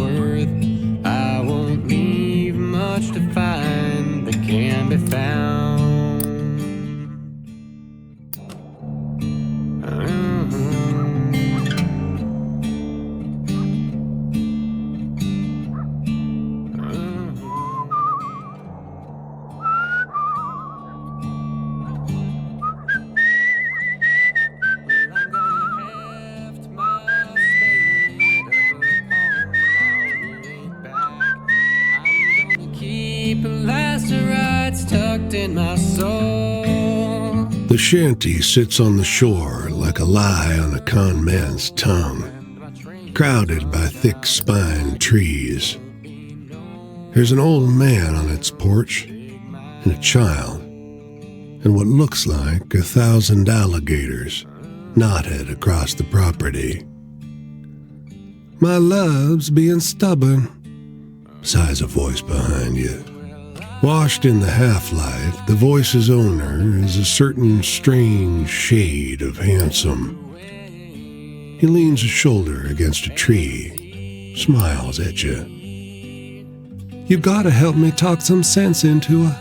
worth. I won't leave much to find that can be found. Tucked in my soul. The shanty sits on the shore like a lie on a con man's tongue, crowded by thick-spined trees. There's an old man on its porch, and a child, and what looks like 1,000 alligators knotted across the property. "My love's being stubborn," sighs a voice behind you. Washed in the half-light, the voice's owner is a certain strange shade of handsome. He leans a shoulder against a tree, smiles at you. "You gotta help me talk some sense into her.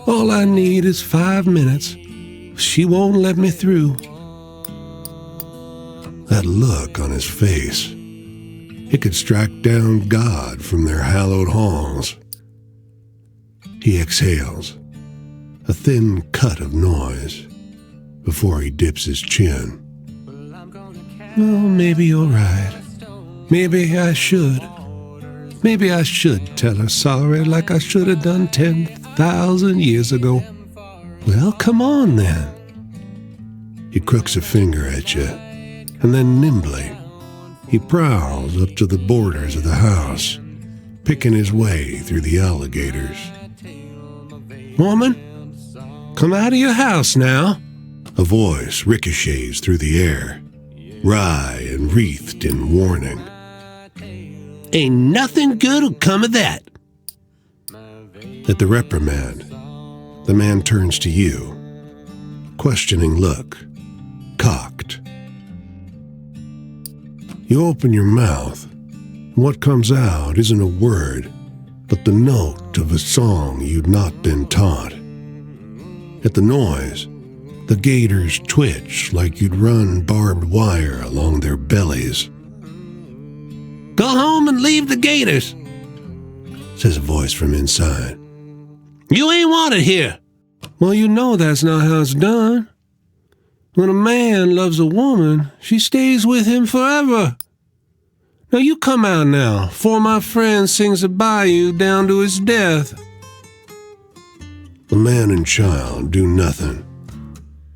All I need is 5 minutes. She won't let me through." That look on his face, it could strike down God from their hallowed halls. He exhales, a thin cut of noise, before he dips his chin. "Well, maybe you're right. Maybe I should. Maybe I should tell her sorry like I should have done 10,000 years ago. Well, come on then." He crooks a finger at you, and then nimbly, he prowls up to the borders of the house, picking his way through the alligators. "Woman, come out of your house now." A voice ricochets through the air, wry and wreathed in warning. "Ain't nothing good'll come of that." At the reprimand, the man turns to you, questioning look, cocked. You open your mouth, and what comes out isn't a word, but the note of a song you'd not been taught. At the noise, the gators twitch like you'd run barbed wire along their bellies. "Go home and leave the gators," says a voice from inside. "You ain't wanted here." "Well, you know that's not how it's done. When a man loves a woman, she stays with him forever. Now you come out now, 'fore my friend sings a bayou down to his death." The man and child do nothing.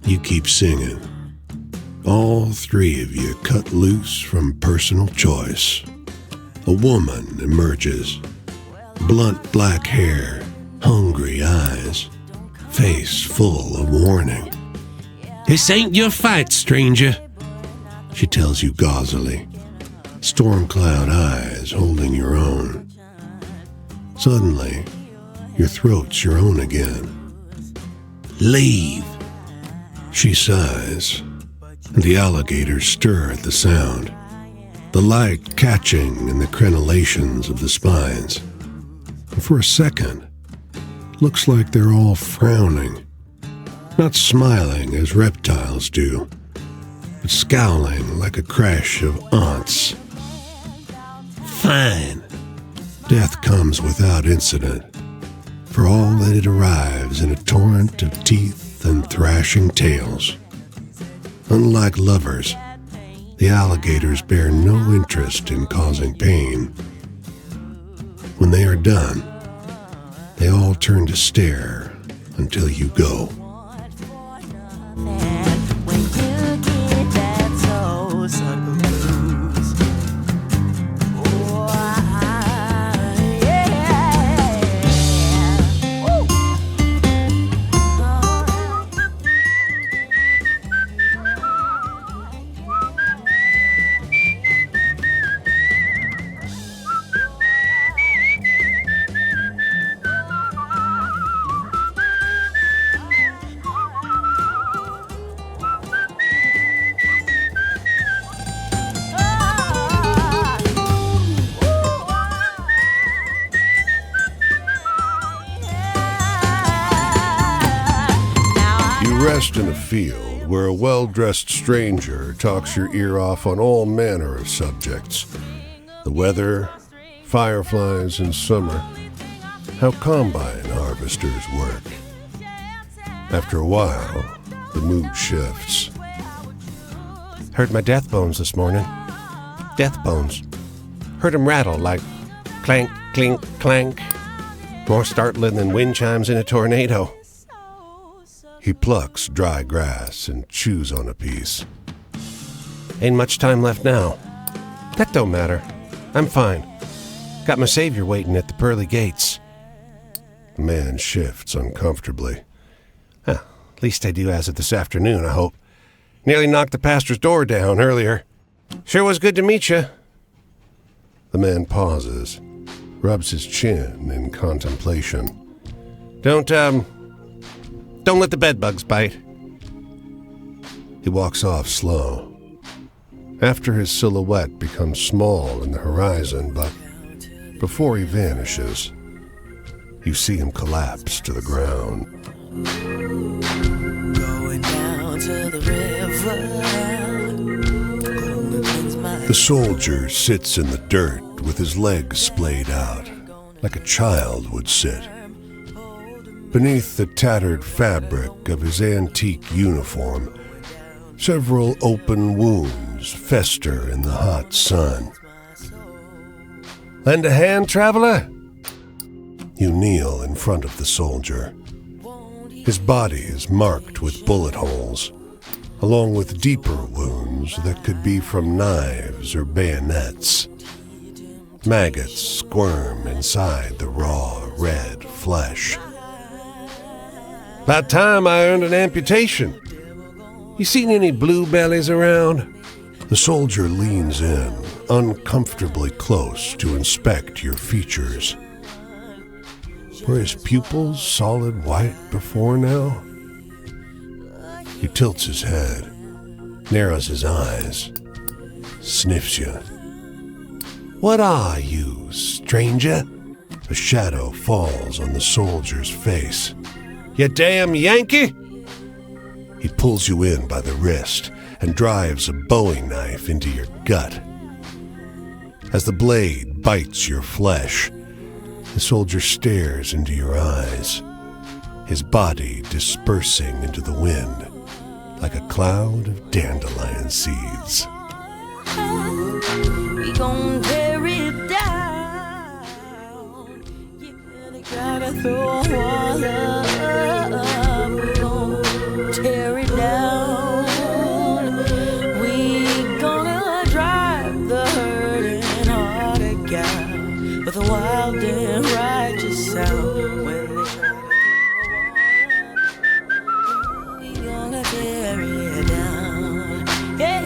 You keep singing. All three of you cut loose from personal choice. A woman emerges. Blunt black hair, hungry eyes, face full of warning. "This ain't your fight, stranger," she tells you gauzily, storm cloud eyes holding your own. Suddenly, your throat's your own again. "Leave," she sighs, and the alligators stir at the sound, the light catching in the crenellations of the spines. And for a second, looks like they're all frowning, not smiling as reptiles do, but scowling like a crash of aunts. Fine. Death comes without incident, for all that it arrives in a torrent of teeth and thrashing tails. Unlike lovers, the alligators bear no interest in causing pain. When they are done, they all turn to stare until you go. rest in a field where a well-dressed stranger talks your ear off on all manner of subjects. The weather, fireflies in summer, how combine harvesters work. After a while, the mood shifts. Heard my death bones this morning. Death bones. Heard 'em rattle like clank, clink, clank. More startling than wind chimes in a tornado. He plucks dry grass and chews on a piece. Ain't much time left now. That don't matter. I'm fine. Got my savior waiting at the pearly gates. The man shifts uncomfortably. At least I do as of this afternoon, I hope. Nearly knocked the pastor's door down earlier. Sure was good to meet you. The man pauses, rubs his chin in contemplation. Don't let the bedbugs bite. He walks off slow. After his silhouette becomes small in the horizon, but before he vanishes, you see him collapse to the ground. Going down to the river. The soldier sits in the dirt with his legs splayed out, like a child would sit. Beneath the tattered fabric of his antique uniform, several open wounds fester in the hot sun. Lend a hand, traveler? You kneel in front of the soldier. His body is marked with bullet holes, along with deeper wounds that could be from knives or bayonets. Maggots squirm inside the raw, red flesh. About time I earned an amputation. You seen any bluebellies around? The soldier leans in, uncomfortably close to inspect your features. Were his pupils solid white before now? He tilts his head, narrows his eyes, sniffs you. What are you, stranger? A shadow falls on the soldier's face. You damn Yankee! He pulls you in by the wrist and drives a bowie knife into your gut. As the blade bites your flesh, the soldier stares into your eyes, his body dispersing into the wind like a cloud of dandelion seeds. We gon' tear it down. Yeah, they gotta throw a wall up. We gon' tear it down. We gonna drive the hurting heartache out with a wild and righteous sound. When they try to we gonna tear it down. Yeah.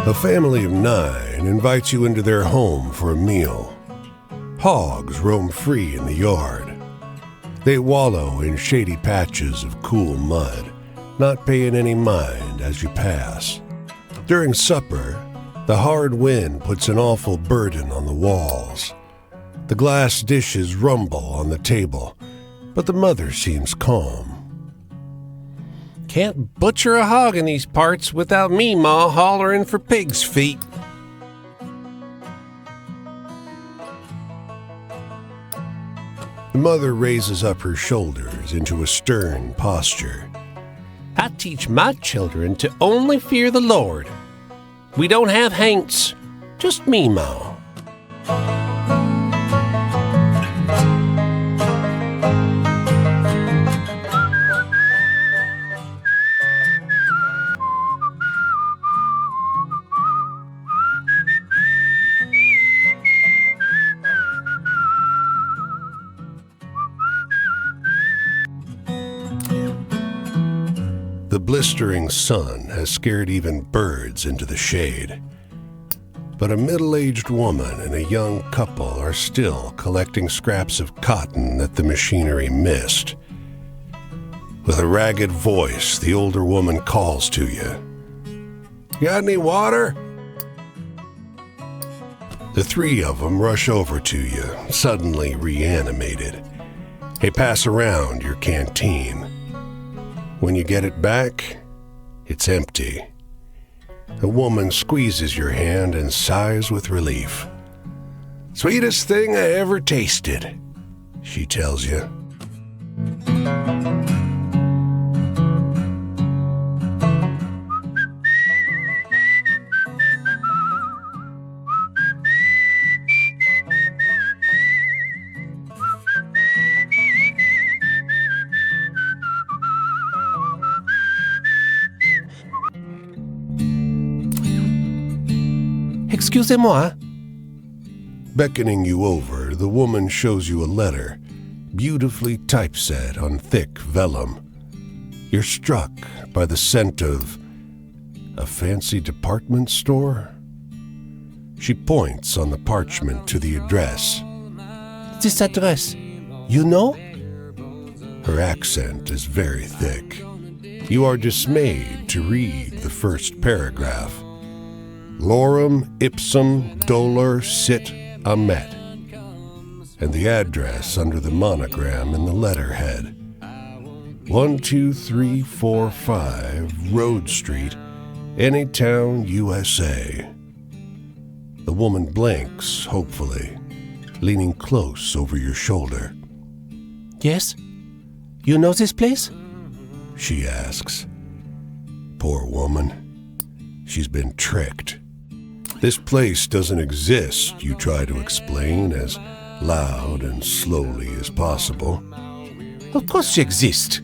A family of 9 invites you into their home for a meal. Hogs roam free in the yard. They wallow in shady patches of cool mud, not paying any mind as you pass. During supper, the hard wind puts an awful burden on the walls. The glass dishes rumble on the table, but the mother seems calm. Can't butcher a hog in these parts without me, Ma, hollering for pig's feet. The mother raises up her shoulders into a stern posture. I teach my children to only fear the Lord. We don't have haints, just me, Ma. The blistering sun has scared even birds into the shade. But a middle-aged woman and a young couple are still collecting scraps of cotton that the machinery missed. With a ragged voice, the older woman calls to you. "Got any water?" The 3 of them rush over to you, suddenly reanimated. They pass around your canteen. When you get it back, it's empty. The woman squeezes your hand and sighs with relief. "Sweetest thing I ever tasted," she tells you. Excusez-moi. Beckoning you over, the woman shows you a letter, beautifully typeset on thick vellum. You're struck by the scent of a fancy department store. She points on the parchment to the address. This address, you know? Her accent is very thick. You are dismayed to read the first paragraph. Lorem ipsum dolor sit amet, and the address under the monogram in the letterhead. 12345 Road Street, Anytown, USA. The woman blinks, hopefully, leaning close over your shoulder. Yes? You know this place? She asks. Poor woman. She's been tricked. This place doesn't exist, you try to explain as loud and slowly as possible. Of course you exist.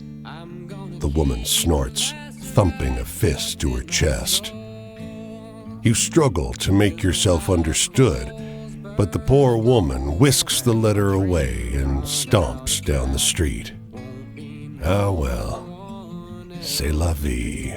The woman snorts, thumping a fist to her chest. You struggle to make yourself understood, but the poor woman whisks the letter away and stomps down the street. Ah well, c'est la vie.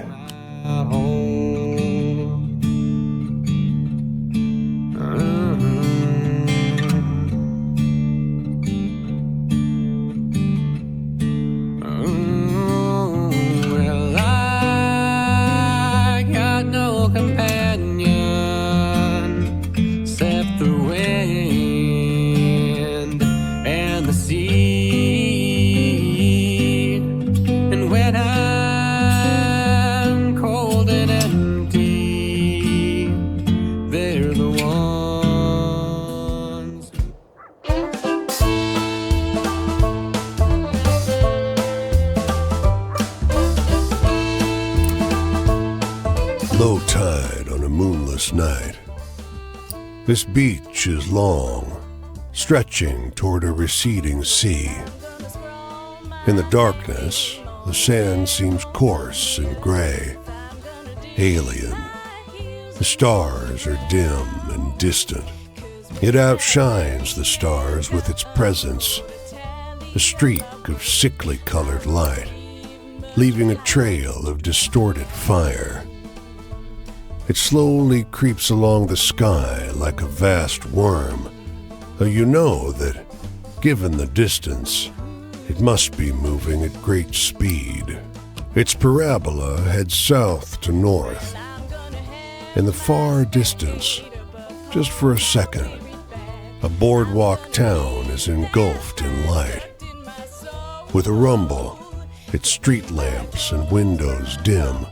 Low tide on a moonless night. This beach is long, stretching toward a receding sea. In the darkness, the sand seems coarse and gray, alien. The stars are dim and distant. It outshines the stars with its presence, a streak of sickly colored light, leaving a trail of distorted fire. It slowly creeps along the sky like a vast worm, though you know that, given the distance, it must be moving at great speed. Its parabola heads south to north. In the far distance, just for a second, a boardwalk town is engulfed in light. With a rumble, its street lamps and windows dim,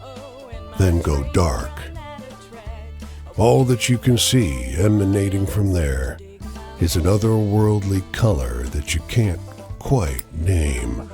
then go dark. All that you can see emanating from there is an otherworldly color that you can't quite name.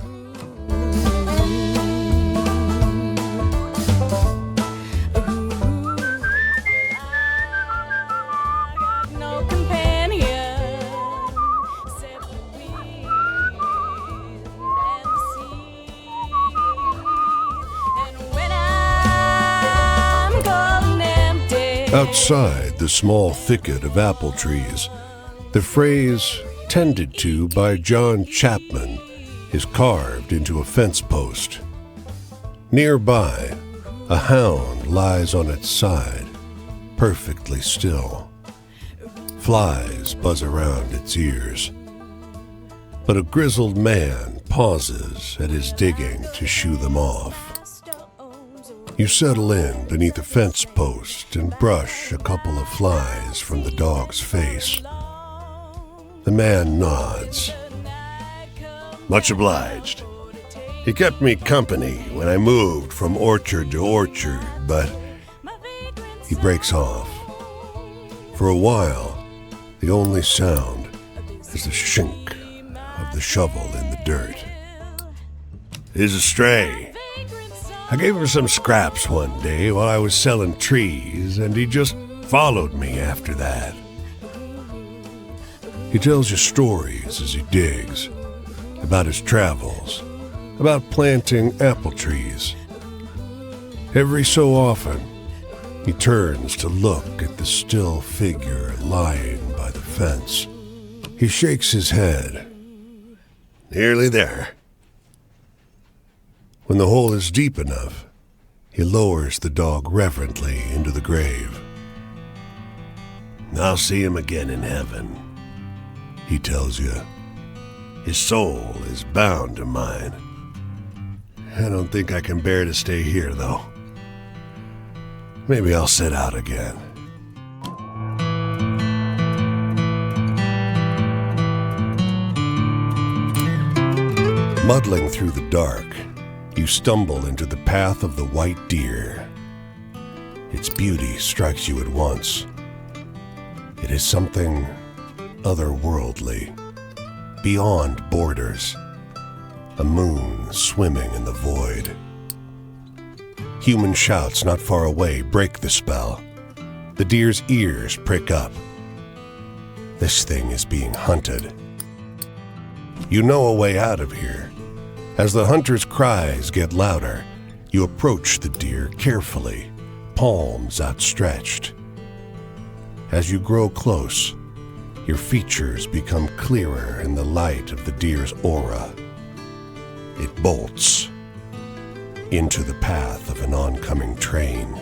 Outside the small thicket of apple trees, the phrase "tended to by John Chapman" is carved into a fence post. Nearby, a hound lies on its side, perfectly still. Flies buzz around its ears. But a grizzled man pauses at his digging to shoo them off. You settle in beneath a fence post and brush a couple of flies from the dog's face. The man nods. "Much obliged. He kept me company when I moved from orchard to orchard, but..." He breaks off. For a while, the only sound is the shink of the shovel in the dirt. "He's a stray. I gave him some scraps one day while I was selling trees, and he just followed me after that." He tells you stories as he digs, about his travels, about planting apple trees. Every so often, he turns to look at the still figure lying by the fence. He shakes his head. "Nearly there." When the hole is deep enough, he lowers the dog reverently into the grave. "I'll see him again in heaven," he tells you. "His soul is bound to mine. I don't think I can bear to stay here, though. Maybe I'll set out again." Muddling through the dark, you stumble into the path of the white deer. Its beauty strikes you at once. It is something otherworldly, beyond borders, a moon swimming in the void. Human shouts not far away break the spell. The deer's ears prick up. This thing is being hunted. You know a way out of here. As the hunter's cries get louder, you approach the deer carefully, palms outstretched. As you grow close, your features become clearer in the light of the deer's aura. It bolts into the path of an oncoming train.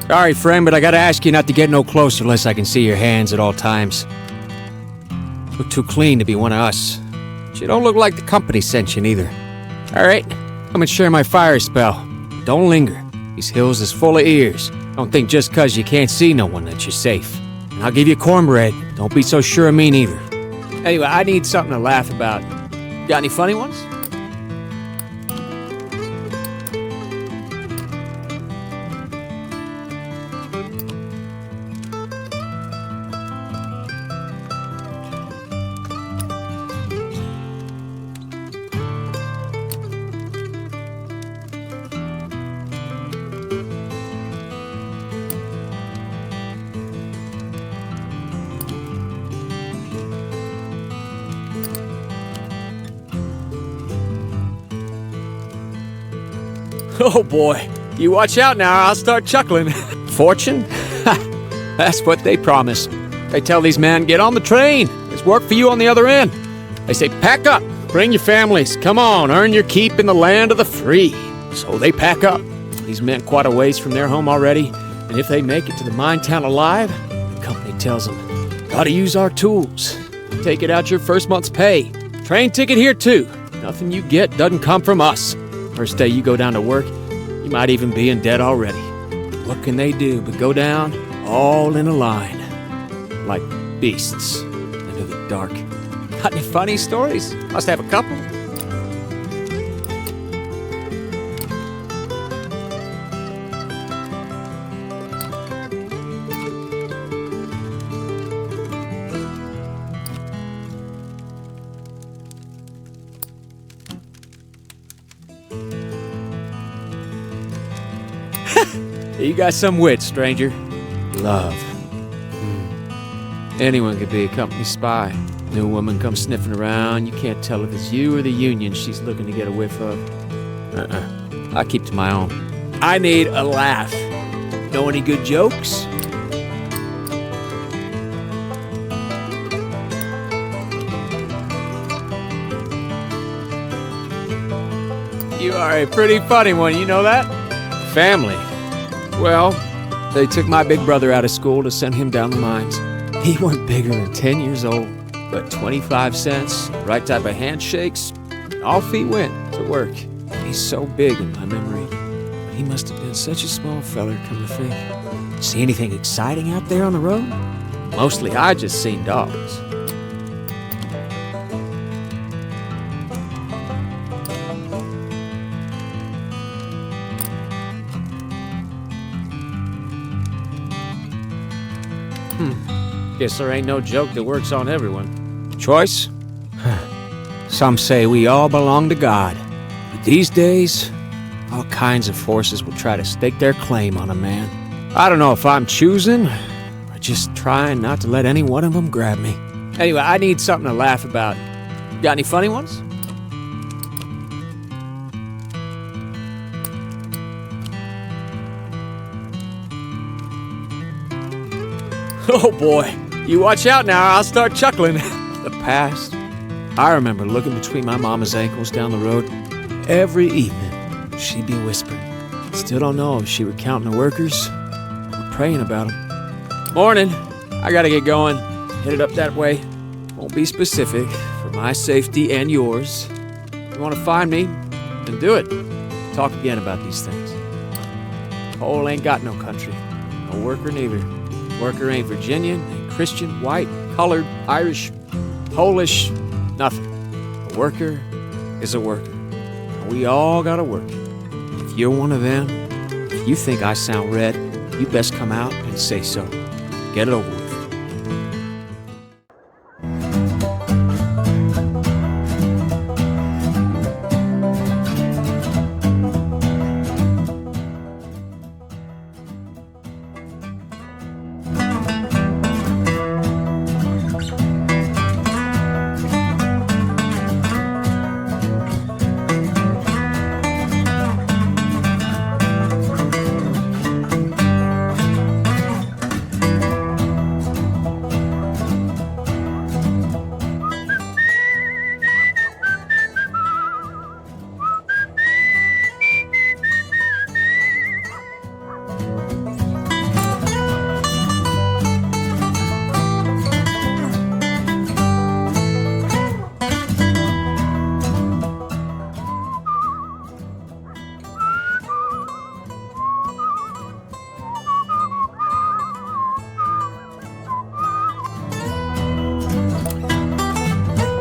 Sorry, friend, but I gotta ask you not to get no closer unless I can see your hands at all times. Look too clean to be one of us. But you don't look like the company sent you neither. Alright, come and share my fire spell. Don't linger. These hills is full of ears. Don't think just 'cause you can't see no one that you're safe. And I'll give you cornbread. Don't be so sure of me neither. Anyway, I need something to laugh about. Got any funny ones? Oh boy, you watch out now, I'll start chuckling. Fortune? That's what they promise. They tell these men, get on the train. There's work for you on the other end. They say, pack up, bring your families. Come on, earn your keep in the land of the free. So they pack up. These men quite a ways from their home already, and if they make it to the mine town alive, the company tells them, gotta use our tools. Take it out your first month's pay. Train ticket here too. Nothing you get doesn't come from us. First day you go down to work, you might even be in debt already. What can they do but go down all in a line, like beasts into the dark? Got any funny stories? Must have a couple. You got some wit, stranger. Love. Anyone could be a company spy. New woman comes sniffing around. You can't tell if it's you or the union she's looking to get a whiff of. I keep to my own. I need a laugh. Know any good jokes? You are a pretty funny one, you know that? Family. Well, they took my big brother out of school to send him down the mines. He wasn't bigger than 10 years old, but 25 cents, right type of handshakes, off he went to work. He's so big in my memory, but he must have been such a small feller, come to think. See anything exciting out there on the road? Mostly I just seen dogs. Guess there ain't no joke that works on everyone. Choice? Some say we all belong to God. But these days, all kinds of forces will try to stake their claim on a man. I don't know if I'm choosing, or just trying not to let any one of them grab me. Anyway, I need something to laugh about. Got any funny ones? Oh boy. You watch out now, I'll start chuckling. The past. I remember looking between my mama's ankles down the road. Every evening, she'd be whispering. Still don't know if she were counting the workers or praying about them. Morning. I gotta get going. Headed up that way. Won't be specific for my safety and yours. If you want to find me, then do it. Talk again about these things. Coal ain't got no country. No worker neither. Worker ain't Virginian, ain't Christian, white, colored, Irish, Polish, nothing. A worker is a worker. And we all gotta work. If you're one of them, if you think I sound red, you best come out and say so. Get it over with.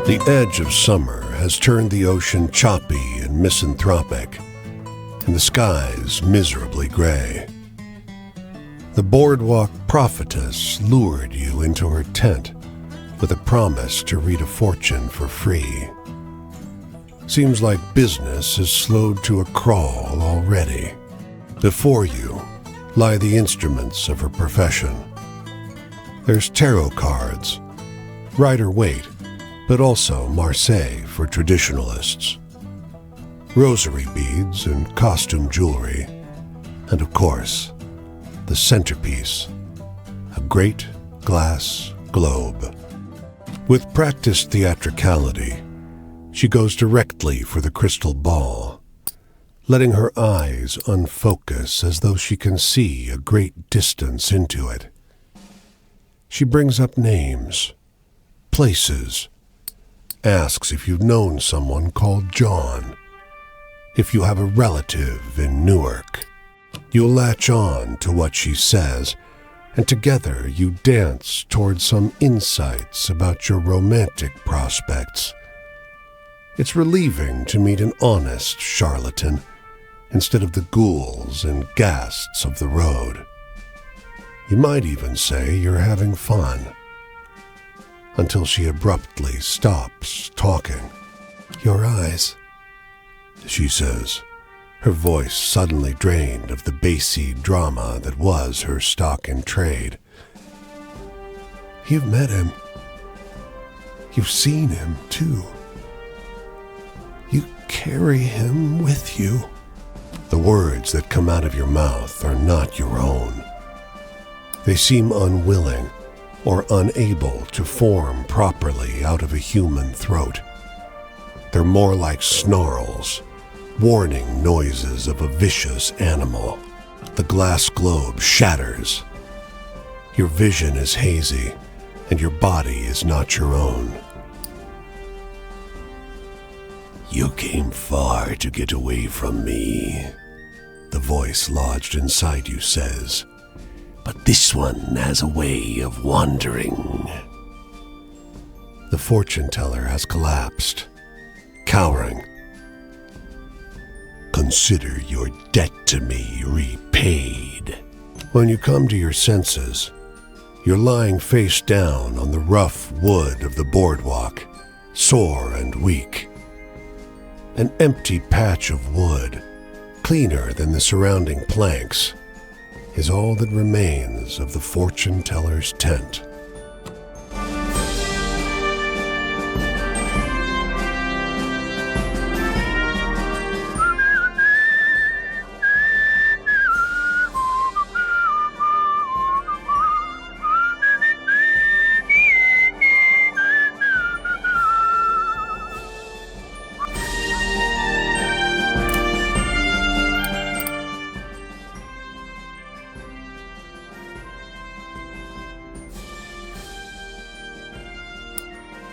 The edge of summer has turned the ocean choppy and misanthropic, and the skies miserably gray. The boardwalk prophetess lured you into her tent with a promise to read a fortune for free. Seems like business has slowed to a crawl already. Before you lie the instruments of her profession. There's tarot cards, Rider-Waite, but also Marseille for traditionalists, rosary beads and costume jewelry, and of course, the centerpiece, a great glass globe. With practiced theatricality, she goes directly for the crystal ball, letting her eyes unfocus as though she can see a great distance into it. She brings up names, places, asks if you've known someone called John, if you have a relative in Newark. You'll latch on to what she says, and together you dance towards some insights about your romantic prospects. It's relieving to meet an honest charlatan instead of the ghouls and ghasts of the road. You might even say you're having fun, until she abruptly stops talking. "Your eyes," she says, her voice suddenly drained of the bassy drama that was her stock in trade. "You've met him. You've seen him, too. You carry him with you." The words that come out of your mouth are not your own. They seem unwilling or unable to form properly out of a human throat. They're more like snarls, warning noises of a vicious animal. The glass globe shatters. Your vision is hazy, and your body is not your own. "You came far to get away from me," the voice lodged inside you says. "But this one has a way of wandering." The fortune teller has collapsed, cowering. "Consider your debt to me repaid." When you come to your senses, you're lying face down on the rough wood of the boardwalk, sore and weak. An empty patch of wood, cleaner than the surrounding planks, is all that remains of the fortune teller's tent.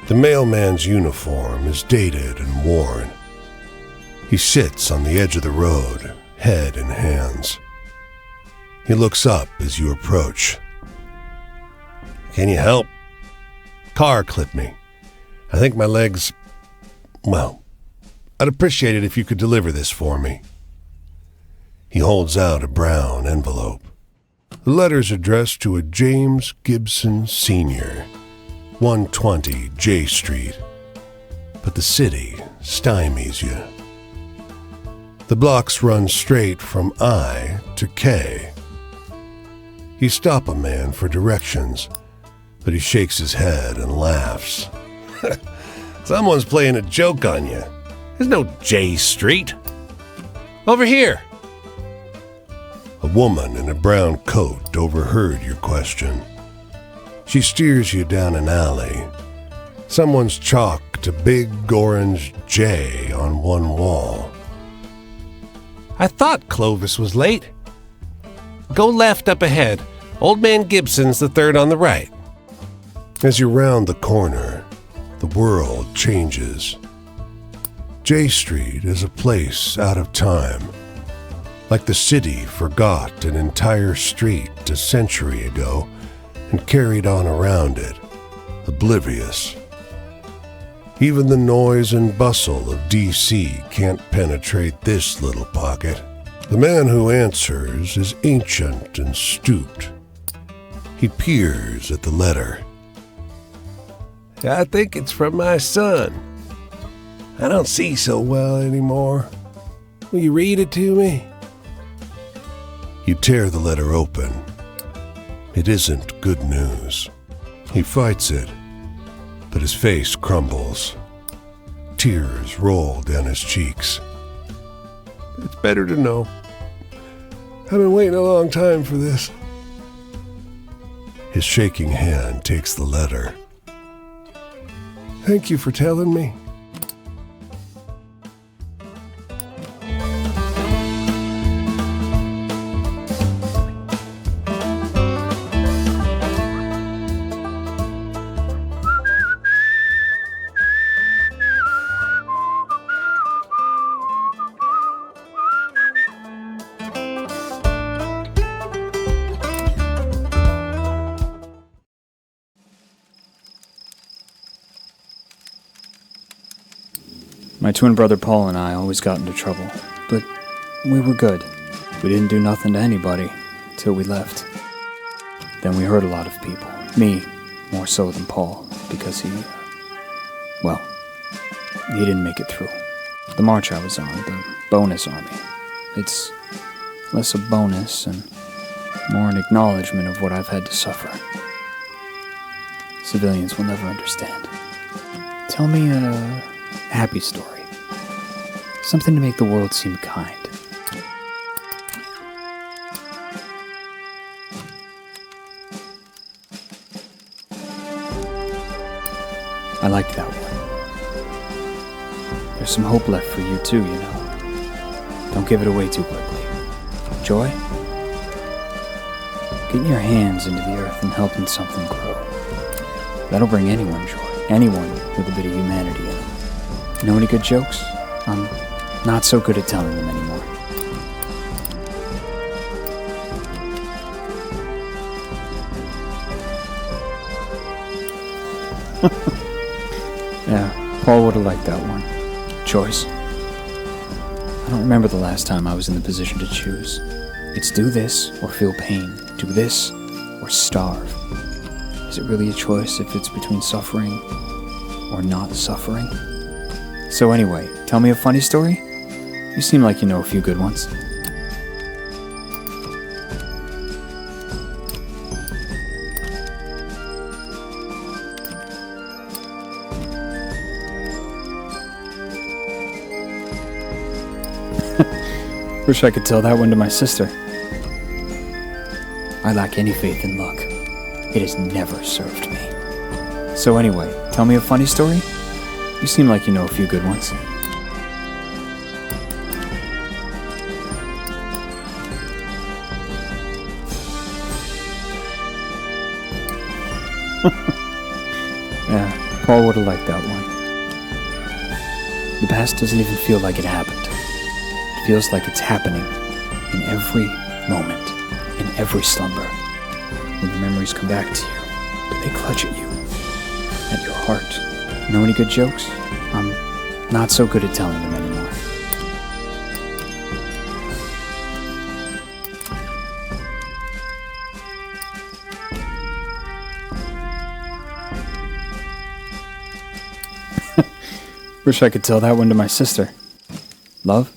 The mailman's uniform is dated and worn. He sits on the edge of the road, head in hands. He looks up as you approach. "Can you help?" "Car clipped me. I think my legs... Well, I'd appreciate it if you could deliver this for me." He holds out a brown envelope. The letter's addressed to a James Gibson Sr., 120 J Street, but the city stymies you. The blocks run straight from I to K. You stop a man for directions, but he shakes his head and laughs. "Someone's playing a joke on you. There's no J Street. Over here." A woman in a brown coat overheard your question. She steers you down an alley. Someone's chalked a big orange J on one wall. "I thought Clovis was late." "Go left up ahead. Old Man Gibson's the third on the right." As you round the corner, the world changes. J Street is a place out of time. Like the city forgot an entire street a century ago and carried on around it, oblivious. Even the noise and bustle of D.C. can't penetrate this little pocket. The man who answers is ancient and stooped. He peers at the letter. I think it's from my son. I don't see so well anymore. Will you read it to me? You tear the letter open. It isn't good news. He fights it, but his face crumbles. Tears roll down his cheeks. It's better to know. I've been waiting a long time for this. His shaking hand takes the letter. Thank you for telling me. My twin brother Paul and I always got into trouble, but we were good. We didn't do nothing to anybody till we left. Then we hurt a lot of people. Me, more so than Paul, because he didn't make it through. The march I was on, the bonus army, it's less a bonus and more an acknowledgement of what I've had to suffer. Civilians will never understand. Tell me a happy story. Something to make the world seem kind. I liked that one. There's some hope left for you too, you know. Don't give it away too quickly. Joy? Getting your hands into the earth and helping something grow. That'll bring anyone joy. Anyone with a bit of humanity in them. Know any good jokes? I'm not so good at telling them anymore. Yeah, Paul would have liked that one. Choice. I don't remember the last time I was in the position to choose. It's do this or feel pain. Do this or starve. Is it really a choice if it's between suffering or not suffering? So anyway, tell me a funny story? You seem like you know a few good ones. Wish I could tell that one to my sister. I lack any faith in luck. It has never served me. So anyway, tell me a funny story? You seem like you know a few good ones. Yeah, Paul would have liked that one. The past doesn't even feel like it happened. It feels like it's happening in every moment, in every slumber. When the memories come back to you, do they clutch at you, at your heart? Know any good jokes? I'm not so good at telling them anymore. Wish I could tell that one to my sister. Love?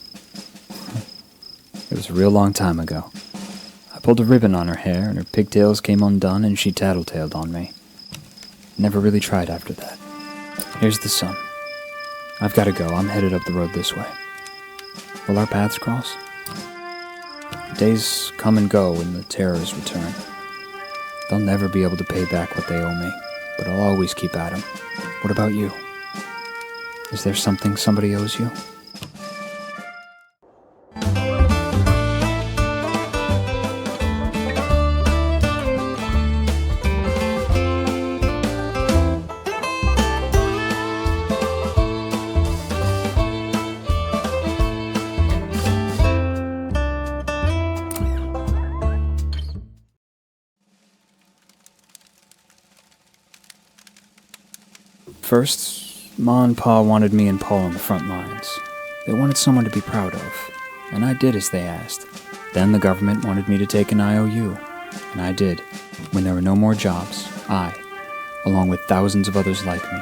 It was a real long time ago. I pulled a ribbon on her hair and her pigtails came undone and she tattletaled on me. Never really tried after that. Here's the sun. I've got to go. I'm headed up the road this way. Will our paths cross? Days come and go and the terrors return. They'll never be able to pay back what they owe me, but I'll always keep at 'em. What about you? Is there something somebody owes you? First, Ma and Pa wanted me and Paul on the front lines. They wanted someone to be proud of, and I did as they asked. Then the government wanted me to take an IOU, and I did. When there were no more jobs, I, along with thousands of others like me,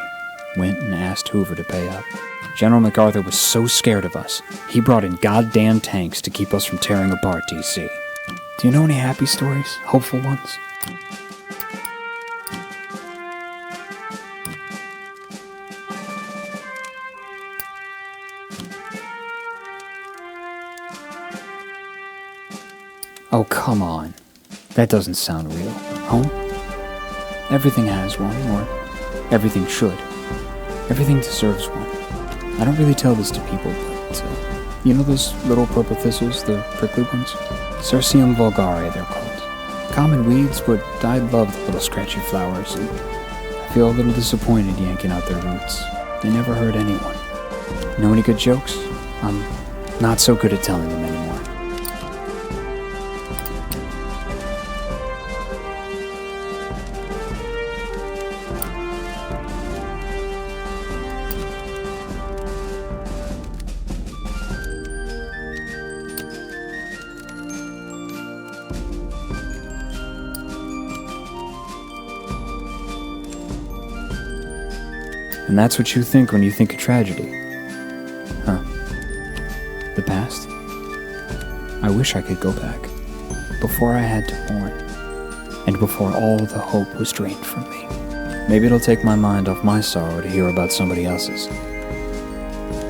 went and asked Hoover to pay up. General MacArthur was so scared of us, he brought in goddamn tanks to keep us from tearing apart D.C. Do you know any happy stories? Hopeful ones? Oh, come on. That doesn't sound real. Home? Everything has one, or everything should. Everything deserves one. I don't really tell this to people, but, you know those little purple thistles, the prickly ones? Cirsium vulgare, they're called. Common weeds, but I love the little scratchy flowers, and I feel a little disappointed yanking out their roots. They never hurt anyone. Know any good jokes? I'm not so good at telling them anymore. And that's what you think when you think of tragedy. Huh. The past? I wish I could go back. Before I had to mourn. And before all the hope was drained from me. Maybe it'll take my mind off my sorrow to hear about somebody else's.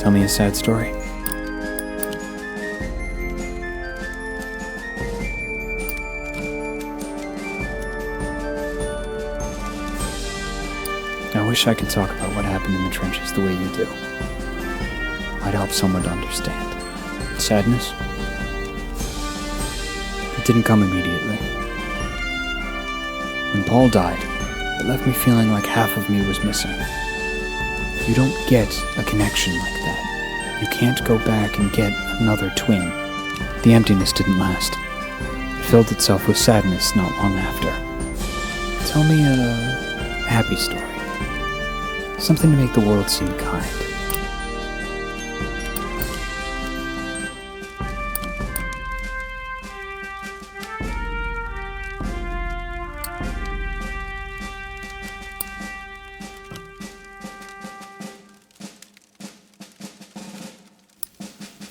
Tell me a sad story. I wish I could talk about what happened in the trenches the way you do. Might help someone to understand. Sadness? It didn't come immediately. When Paul died, it left me feeling like half of me was missing. You don't get a connection like that. You can't go back and get another twin. The emptiness didn't last. It filled itself with sadness not long after. Tell me a happy story. Something to make the world seem kind.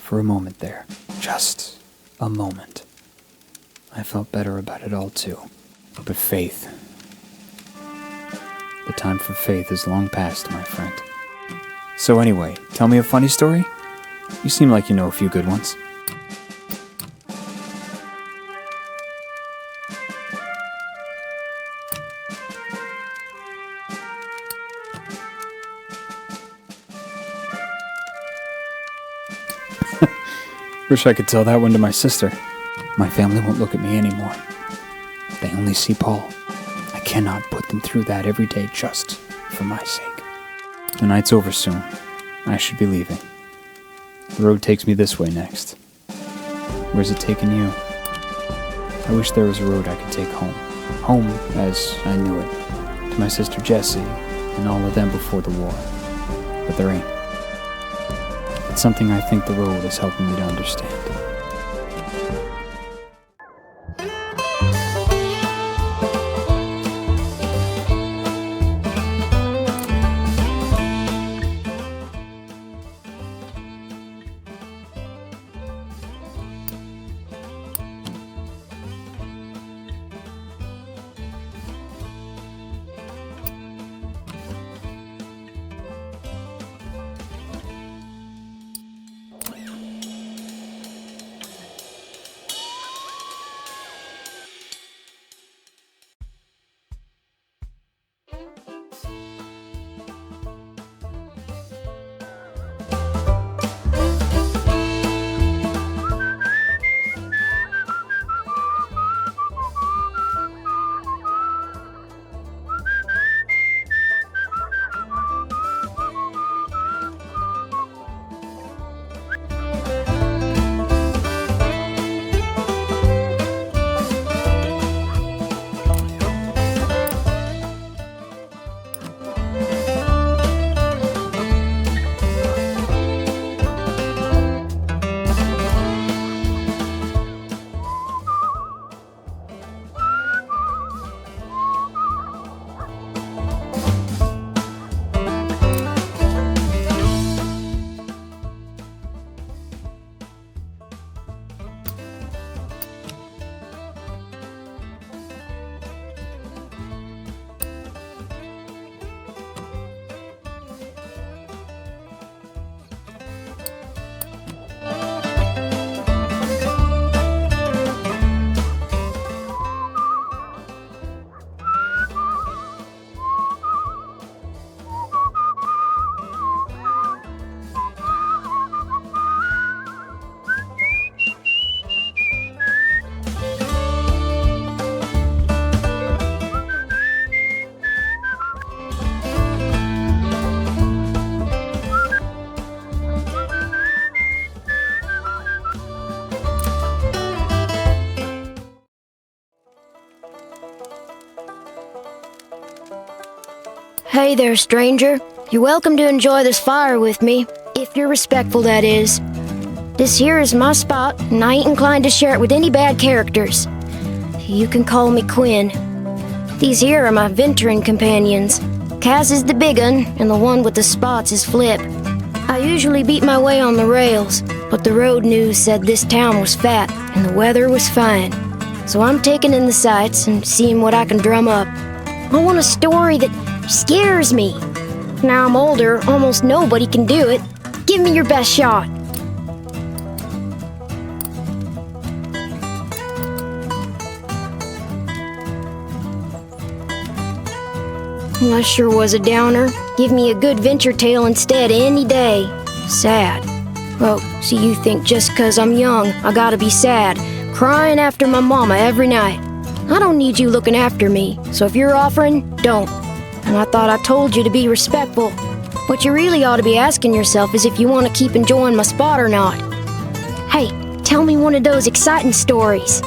For a moment there, just a moment, I felt better about it all too. But faith. The time for faith is long past, my friend. So anyway, tell me a funny story? You seem like you know a few good ones. Wish I could tell that one to my sister. My family won't look at me anymore. They only see Paul. I cannot put them through that every day just for my sake. The night's over soon. I should be leaving. The road takes me this way next. Where's it taking you? I wish there was a road I could take home. Home as I knew it. To my sister Jessie and all of them before the war. But there ain't. It's something I think the road is helping me to understand. Hey there, stranger. You're welcome to enjoy this fire with me, if you're respectful, that is. This here is my spot, and I ain't inclined to share it with any bad characters. You can call me Quinn. These here are my venturing companions. Cass is the big un, and the one with the spots is Flip. I usually beat my way on the rails, but the road news said this town was fat, and the weather was fine. So I'm taking in the sights and seeing what I can drum up. I want a story that scares me. Now I'm older, almost nobody can do it. Give me your best shot. Well, that sure was a downer. Give me a good venture tale instead any day. Sad. Oh, so you think just 'cause I'm young, I gotta be sad, crying after my mama every night. I don't need you looking after me, so if you're offering, don't. And I thought I told you to be respectful. What you really ought to be asking yourself is if you want to keep enjoying my spot or not. Hey, tell me one of those exciting stories.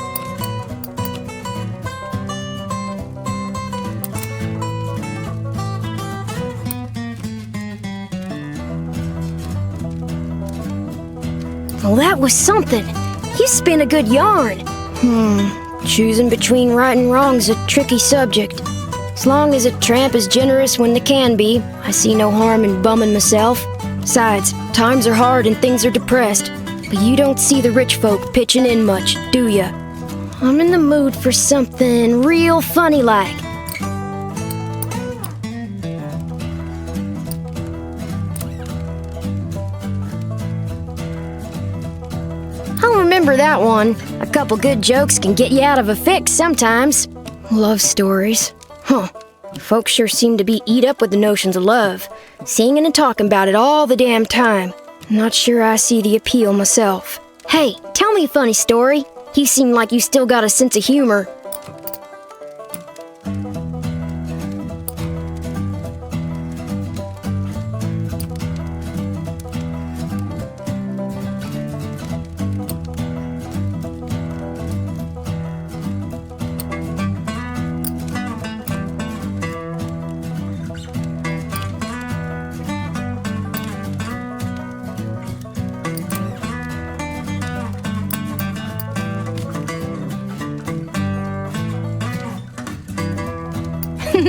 Well, that was something. You spin a good yarn. Choosing between right and wrong is a tricky subject. As long as a tramp is generous when they can be, I see no harm in bumming myself. Besides, times are hard and things are depressed, but you don't see the rich folk pitching in much, do ya? I'm in the mood for something real funny like. I'll remember that one. A couple good jokes can get you out of a fix sometimes. Love stories. Huh. Folks sure seem to be eat up with the notions of love, singing and talking about it all the damn time. Not sure I see the appeal myself. Hey, tell me a funny story. You seem like you still got a sense of humor.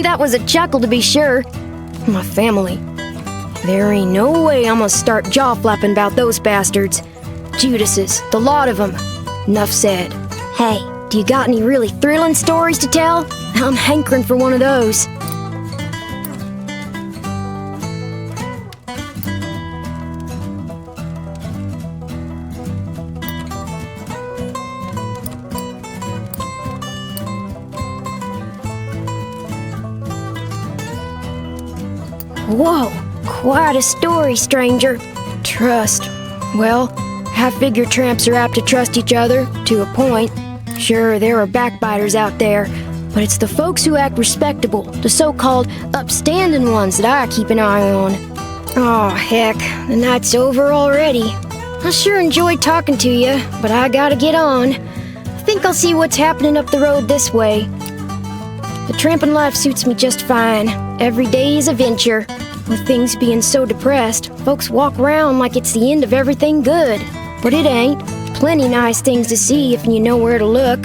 That was a chuckle to be sure. My family. There ain't no way I'm gonna start jaw-flapping about those bastards. Judases, the lot of them. Enough said. Hey, do you got any really thrilling stories to tell? I'm hankering for one of those. Whoa, quite a story, stranger. Trust. Well, I figure tramps are apt to trust each other, to a point. Sure, there are backbiters out there, but it's the folks who act respectable, the so-called upstanding ones that I keep an eye on. Oh, heck, the night's over already. I sure enjoyed talking to you, but I gotta get on. I think I'll see what's happening up the road this way. The tramping life suits me just fine. Every day is a venture. With things being so depressed, folks walk around like it's the end of everything good. But it ain't. Plenty nice things to see if you know where to look.